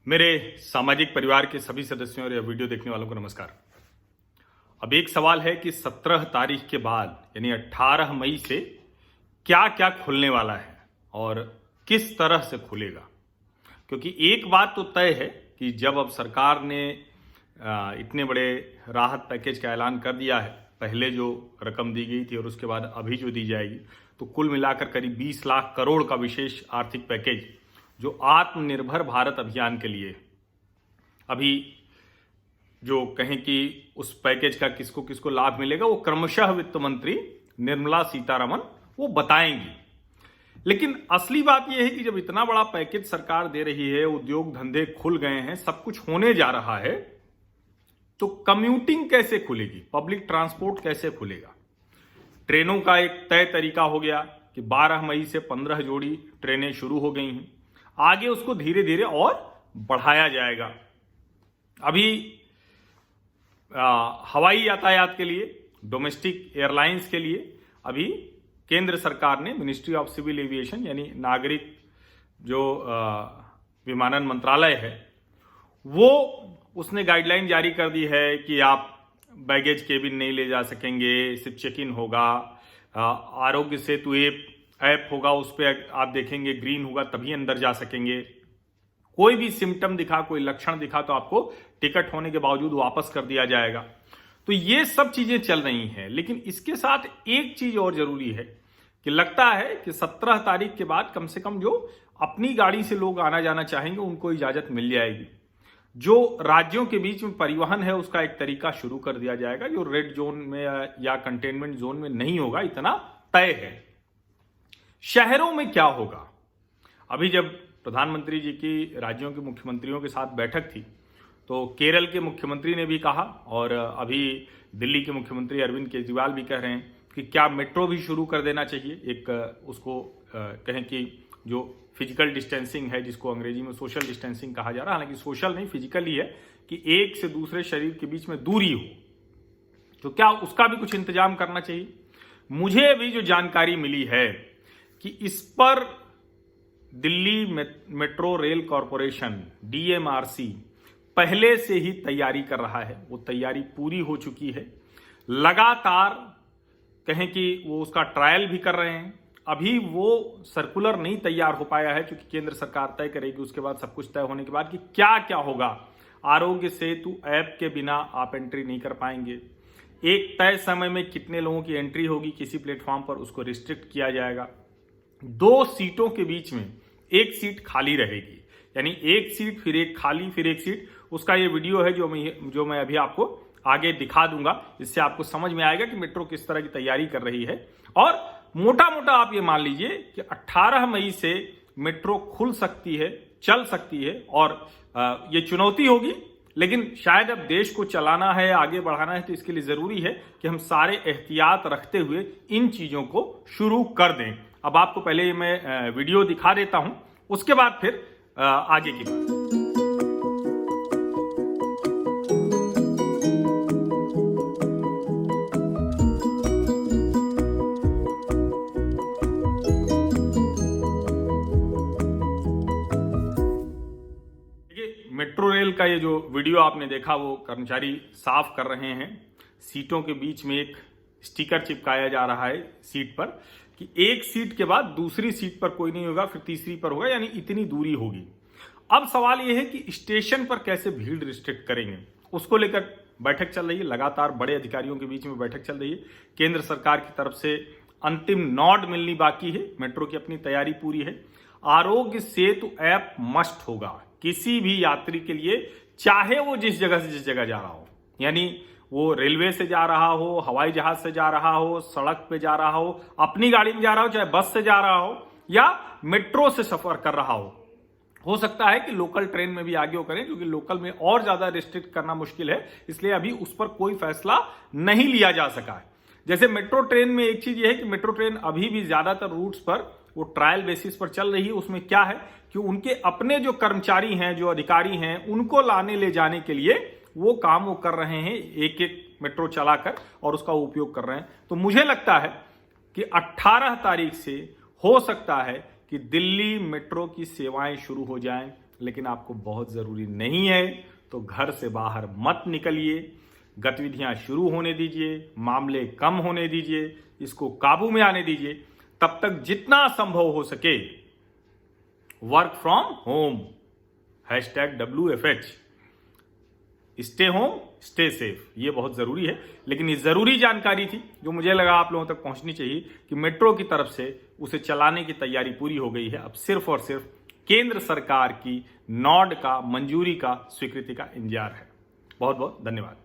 मेरे सामाजिक परिवार के सभी सदस्यों और यह वीडियो देखने वालों को नमस्कार। अब एक सवाल है कि 17 तारीख के बाद यानी 18 मई से क्या क्या खुलने वाला है और किस तरह से खुलेगा। क्योंकि एक बात तो तय है कि जब अब सरकार ने इतने बड़े राहत पैकेज का ऐलान कर दिया है, पहले जो रकम दी गई थी और उसके बाद अभी जो दी जाएगी, तो कुल मिलाकर करीब 20 लाख करोड़ का विशेष आर्थिक पैकेज जो आत्मनिर्भर भारत अभियान के लिए। अभी जो कहें कि उस पैकेज का किसको किसको लाभ मिलेगा वो क्रमशः वित्त मंत्री निर्मला सीतारमण वो बताएंगी। लेकिन असली बात यह है कि जब इतना बड़ा पैकेज सरकार दे रही है, उद्योग धंधे खुल गए हैं, सब कुछ होने जा रहा है, तो कम्यूटिंग कैसे खुलेगी, पब्लिक ट्रांसपोर्ट कैसे खुलेगा। ट्रेनों का एक तय तरीका हो गया कि 12 मई से 15 जोड़ी ट्रेनें शुरू हो गई हैं, आगे उसको धीरे धीरे और बढ़ाया जाएगा। अभी हवाई यातायात के लिए, डोमेस्टिक एयरलाइंस के लिए अभी केंद्र सरकार ने मिनिस्ट्री ऑफ सिविल एविएशन यानी नागरिक जो विमानन मंत्रालय है, वो उसने गाइडलाइन जारी कर दी है कि आप बैगेज केबिन नहीं ले जा सकेंगे, सिर्फ चेक इन होगा। आरोग्य सेतु ऐप होगा, उस पर आप देखेंगे ग्रीन होगा तभी अंदर जा सकेंगे। कोई भी सिम्टम दिखा, कोई लक्षण दिखा तो आपको टिकट होने के बावजूद वापस कर दिया जाएगा। तो ये सब चीजें चल रही हैं। लेकिन इसके साथ एक चीज और जरूरी है कि लगता है कि 17 तारीख के बाद कम से कम जो अपनी गाड़ी से लोग आना जाना चाहेंगे उनको इजाजत मिल जाएगी। जो राज्यों के बीच में परिवहन है उसका एक तरीका शुरू कर दिया जाएगा, जो रेड जोन में या कंटेनमेंट जोन में नहीं होगा, इतना तय है। शहरों में क्या होगा। अभी जब प्रधानमंत्री जी की राज्यों के मुख्यमंत्रियों के साथ बैठक थी तो केरल के मुख्यमंत्री ने भी कहा और अभी दिल्ली के मुख्यमंत्री अरविंद केजरीवाल भी कह रहे हैं कि क्या मेट्रो भी शुरू कर देना चाहिए। एक उसको कहें कि जो फिजिकल डिस्टेंसिंग है, जिसको अंग्रेजी में सोशल डिस्टेंसिंग कहा जा रहा है, हालांकि सोशल नहीं फिजिकल ही है, कि एक से दूसरे शरीर के बीच में दूरी हो, तो क्या उसका भी कुछ इंतजाम करना चाहिए। मुझे अभी जो जानकारी मिली है कि इस पर Delhi metro rail corporation DMRC पहले से ही तैयारी कर रहा है। वो तैयारी पूरी हो चुकी है, लगातार कहें कि वो उसका ट्रायल भी कर रहे हैं। अभी वो सर्कुलर नहीं तैयार हो पाया है क्योंकि केंद्र सरकार तय करेगी उसके बाद, सब कुछ तय होने के बाद कि क्या क्या होगा। आरोग्य सेतु ऐप के बिना आप एंट्री नहीं कर पाएंगे। एक तय समय में कितने लोगों की एंट्री होगी किसी प्लेटफॉर्म पर, उसको रिस्ट्रिक्ट किया जाएगा। 2 सीटों के बीच में एक सीट खाली रहेगी, यानी एक सीट फिर एक खाली फिर एक सीट। उसका ये वीडियो है जो मैं अभी आपको आगे दिखा दूंगा। इससे आपको समझ में आएगा कि मेट्रो किस तरह की तैयारी कर रही है। और मोटा मोटा आप ये मान लीजिए कि 18 मई से मेट्रो खुल सकती है, चल सकती है। और ये चुनौती होगी, लेकिन शायद अब देश को चलाना है, आगे बढ़ाना है, तो इसके लिए जरूरी है कि हम सारे एहतियात रखते हुए इन चीजों को शुरू कर दें। अब आपको पहले मैं वीडियो दिखा देता हूं, उसके बाद फिर आगे की बात। मेट्रो रेल का ये जो वीडियो आपने देखा, वो कर्मचारी साफ कर रहे हैं। सीटों के बीच में एक स्टिकर चिपकाया जा रहा है सीट पर कि एक सीट के बाद दूसरी सीट पर कोई नहीं होगा, फिर तीसरी पर होगा, यानी इतनी दूरी होगी। अब सवाल यह है कि स्टेशन पर कैसे भीड़ रिस्ट्रिक्ट करेंगे, उसको लेकर बैठक चल रही है। लगातार बड़े अधिकारियों के बीच में बैठक चल रही है। केंद्र सरकार की तरफ से अंतिम नॉड मिलनी बाकी है। मेट्रो की अपनी तैयारी पूरी है। आरोग्य सेतु ऐप मस्ट होगा किसी भी यात्री के लिए, चाहे वो जिस जगह से जिस जगह जा रहा हो, यानी वो रेलवे से जा रहा हो, हवाई जहाज से जा रहा हो, सड़क पे जा रहा हो, अपनी गाड़ी में जा रहा हो, चाहे बस से जा रहा हो या मेट्रो से सफर कर रहा हो सकता है कि लोकल ट्रेन में भी आगे वो करें, क्योंकि लोकल में और ज्यादा रिस्ट्रिक्ट करना मुश्किल है, इसलिए अभी उस पर कोई फैसला नहीं लिया जा सका है। जैसे मेट्रो ट्रेन में एक चीज यह है कि मेट्रो ट्रेन अभी भी ज्यादातर रूट्स पर वो ट्रायल बेसिस पर चल रही है। उसमें क्या है कि उनके अपने जो कर्मचारी हैं, जो अधिकारी हैं, उनको लाने ले जाने के लिए वो काम वो कर रहे हैं, एक एक मेट्रो चलाकर, और उसका उपयोग कर रहे हैं। तो मुझे लगता है कि 18 तारीख से हो सकता है कि दिल्ली मेट्रो की सेवाएं शुरू हो जाएं। लेकिन आपको बहुत ज़रूरी नहीं है तो घर से बाहर मत निकलिए, गतिविधियां शुरू होने दीजिए, मामले कम होने दीजिए, इसको काबू में आने दीजिए। तब तक जितना संभव हो सके work from home, #WFH, stay home stay safe, ये बहुत जरूरी है। लेकिन ये जरूरी जानकारी थी जो मुझे लगा आप लोगों तक पहुंचनी चाहिए कि मेट्रो की तरफ से उसे चलाने की तैयारी पूरी हो गई है। अब सिर्फ और सिर्फ केंद्र सरकार की नॉड का, मंजूरी का, स्वीकृति का इंतजार है। बहुत बहुत धन्यवाद।